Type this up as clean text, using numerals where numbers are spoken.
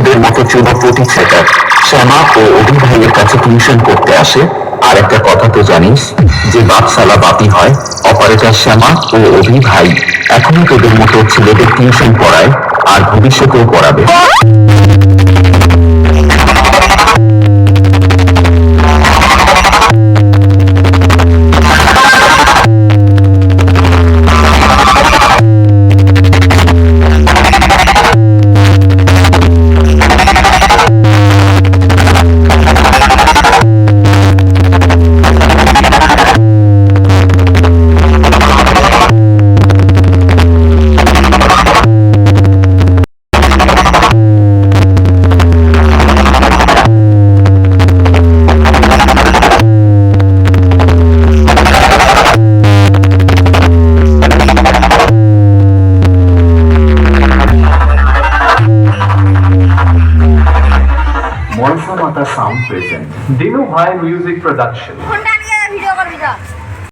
তোদের মতো চুনোপুটি ছেটার শ্যামা ও অভি ভাইয়ের কাছে টিউশন করতে আসে। আর একটা কথা তো জানিস, যে বাপ সালা বাপি হয়। অপারেটর শ্যামা ও অভি ভাই এখনো তোদের মতো ছেলেদের টিউশন পড়ায়, আর ভবিষ্যতেও পড়াবে। Monsa Mata sound present. Dinu Bhai Music Production.